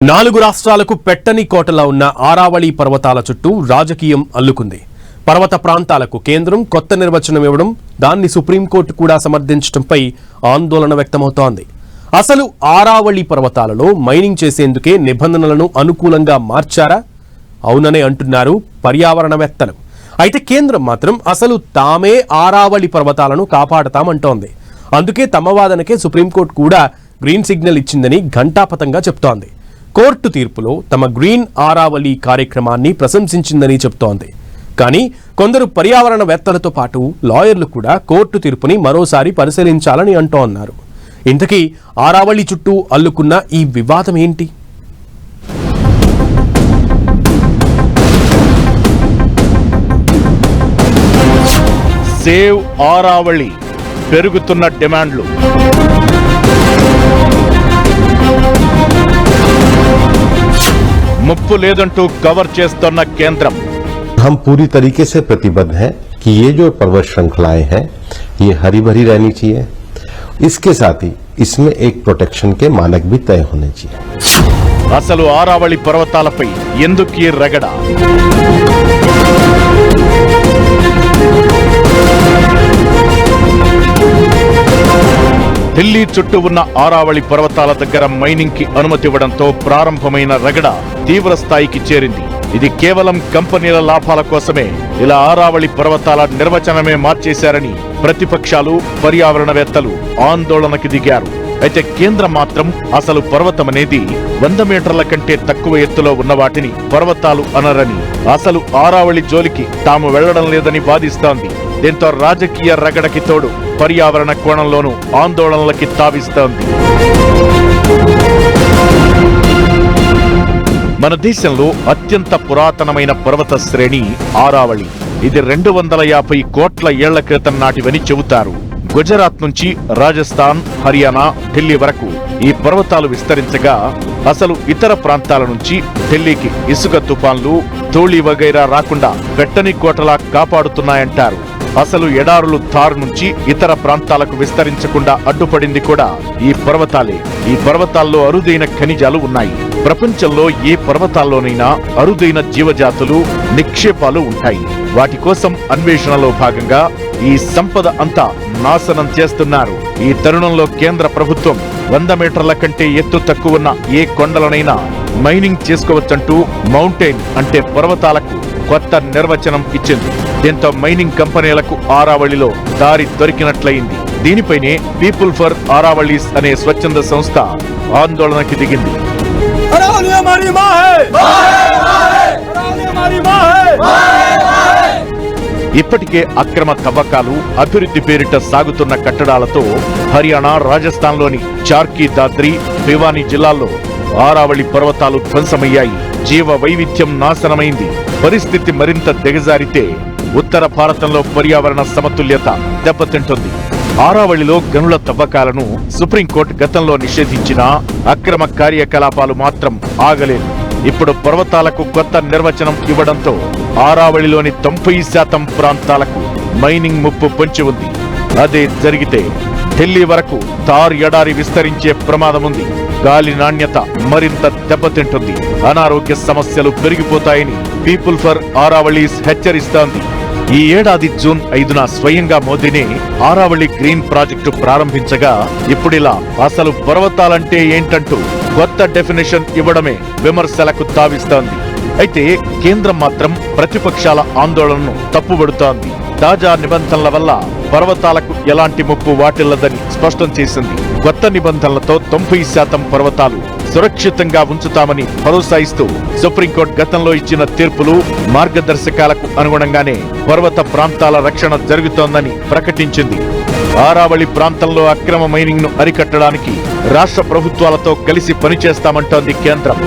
నాలుగు రాష్ట్రాలకు పెట్టని కోటలా ఉన్న ఆరావళి పర్వతాల చుట్టూ రాజకీయం అల్లుకుంది. పర్వత ప్రాంతాలకు కేంద్రం కొత్త నిర్వచనం ఇవ్వడం, దాన్ని సుప్రీంకోర్టు కూడా సమర్థించడంపై ఆందోళన వ్యక్తమవుతోంది. అసలు ఆరావళి పర్వతాలలో మైనింగ్ చేసేందుకే నిబంధనలను అనుకూలంగా మార్చారా? అవుననే అంటున్నారు పర్యావరణవేత్తలు. అయితే కేంద్రం మాత్రం అసలు తామే ఆరావళి పర్వతాలను కాపాడతామంటోంది. అందుకే తమ వాదనకే సుప్రీంకోర్టు కూడా గ్రీన్ సిగ్నల్ ఇచ్చిందని ఘంటాపథంగా చెప్తోంది. కోర్టు తీర్పులో తమ గ్రీన్ ఆరావళి కార్యక్రమాన్ని ప్రశంసించిందని చెప్తోంది. కానీ కొందరు పర్యావరణవేత్తలతో పాటు లాయర్లు కూడా కోర్టు తీర్పుని మరోసారి పరిశీలించాలని అంటోన్నారు. ఇంతకీ ఆరావళి చుట్టూ అల్లుకున్న ఈ వివాదం ఏంటి? సేవ్ ఆరావళి, పెరుగుతున్న డిమాండ్లు. ముప్పు లేదంటూ కవర్ చేస్తున్న కేంద్రం. हम पूरी तरीके से प्रतिबद्ध हैं कि ये जो पर्वत श्रृंखलाएं हैं ये हरी भरी रहनी चाहिए. इसके साथ ही इसमें एक प्रोटेक्शन के मानक भी तय होने चाहिए. అసలు ఆరావళి పర్వతాలపై ఎందుకీ రగడ? ఢిల్లీ చుట్టూ ఉన్న ఆరావళి పర్వతాల దగ్గర మైనింగ్ కి అనుమతి ఇవ్వడంతో ప్రారంభమైన రగడ తీవ్ర స్థాయికి చేరింది. ఇది కేవలం కంపెనీల లాభాల కోసమే ఇలా ఆరావళి పర్వతాల నిర్వచనమే మార్చేశారని ప్రతిపక్షాలు, పర్యావరణవేత్తలు ఆందోళనకి దిగారు. అయితే కేంద్రం మాత్రం అసలు పర్వతం అనేది 100 మీటర్ల కంటే తక్కువ ఎత్తులో ఉన్న వాటిని పర్వతాలు అనరని, అసలు ఆరావళి జోలికి తాము వెళ్లడం లేదని వాదిస్తోంది. దీంతో రాజకీయ రగడకి తోడు పర్యావరణ కోణంలోనూ ఆందోళనలకి తావిస్తోంది. మన దేశంలో అత్యంత పురాతనమైన పర్వత శ్రేణి ఆరావళి. ఇది 250 కోట్ల ఏళ్ల క్రితం నాటివని చెబుతారు. గుజరాత్ నుంచి రాజస్థాన్, హర్యానా, ఢిల్లీ వరకు ఈ పర్వతాలు విస్తరించగా అసలు ఇతర ప్రాంతాల నుంచి ఢిల్లీకి ఇసుక తుఫాన్లు, ధూళి వగైరా రాకుండా పెట్టని కోటలా కాపాడుతున్నాయంటారు. అసలు ఎడారులు థార్ నుంచి ఇతర ప్రాంతాలకు విస్తరించకుండా అడ్డుపడింది కూడా ఈ పర్వతాలే. ఈ పర్వతాల్లో అరుదైన ఖనిజాలు ఉన్నాయి. ప్రపంచంలో ఏ పర్వతాల్లోనైనా అరుదైన జీవజాతులు, నిక్షేపాలు ఉంటాయి. వాటి కోసం అన్వేషణలో భాగంగా ఈ సంపద అంతా నాశనం చేస్తున్నారు. ఈ తరుణంలో కేంద్ర ప్రభుత్వం 100 మీటర్ల కంటే ఎత్తు తక్కువ ఉన్న ఏ కొండలనైనా మైనింగ్ చేసుకోవచ్చంటూ మౌంటైన్ అంటే పర్వతాలకు కొత్త నిర్వచనం ఇచ్చింది. దీంతో మైనింగ్ కంపెనీలకు ఆరావళిలో దారి దొరికినట్లయింది. దీనిపైనే పీపుల్ ఫర్ ఆరావళీస్ అనే స్వచ్ఛంద సంస్థ ఆందోళనకి దిగింది. ఇప్పటికే అక్రమ తవ్వకాలు, అభివృద్ధి పేరిట సాగుతున్న కట్టడాలతో హర్యానా, రాజస్థాన్లోని చార్కీ, దాద్రి, భివానీ జిల్లాల్లో ఆరావళి పర్వతాలు ధ్వంసమయ్యాయి. జీవ వైవిధ్యం నాశనమైంది. పరిస్థితి మరింత దిగజారితే ఉత్తర భారతంలో పర్యావరణ సమతుల్యత దెబ్బతింటుంది. ఆరావళిలో గనుల తవ్వకాలను సుప్రీంకోర్టు గతంలో నిషేధించినా అక్రమ కార్యకలాపాలు మాత్రం ఆగలేదు. ఇప్పుడు పర్వతాలకు కొత్త నిర్వచనం ఇవ్వడంతో ఆరావళిలోని 90% ప్రాంతాలకు మైనింగ్ ముప్పు పొంచి ఉంది. అదే జరిగితే ఢిల్లీ వరకు థార్ ఎడారి విస్తరించే ప్రమాదముంది. గాలి నాణ్యత మరింత దెబ్బతింటుంది. అనారోగ్య సమస్యలు పెరిగిపోతాయని పీపుల్ ఫర్ ఆరావళీస్ హెచ్చరిస్తోంది. ఈ ఏడాది జూన్ 5న స్వయంగా మోదీనే ఆరావళి గ్రీన్ ప్రాజెక్టు ప్రారంభించగా ఇప్పుడిలా అసలు పర్వతాలంటే ఏంటంటూ కొత్త డెఫినేషన్ ఇవ్వడమే విమర్శలకు తావిస్తోంది. అయితే కేంద్రం మాత్రం ప్రతిపక్షాల ఆందోళనను తప్పుబడుతోంది. తాజా నిబంధనల వల్ల పర్వతాలకు ఎలాంటి ముప్పు వాటిల్లదని స్పష్టం చేసింది. కొత్త నిబంధనలతో 90% పర్వతాలు సురక్షితంగా ఉంచుతామని భరోసా ఇస్తూ సుప్రీంకోర్టు గతంలో ఇచ్చిన తీర్పులు, మార్గదర్శకాలకు అనుగుణంగానే పర్వత ప్రాంతాల రక్షణ జరుగుతోందని ప్రకటించింది. ఆరావళి ప్రాంతంలో అక్రమ మైనింగ్ ను అరికట్టడానికి రాష్ట్ర ప్రభుత్వాలతో కలిసి పనిచేస్తామంటోంది కేంద్రం.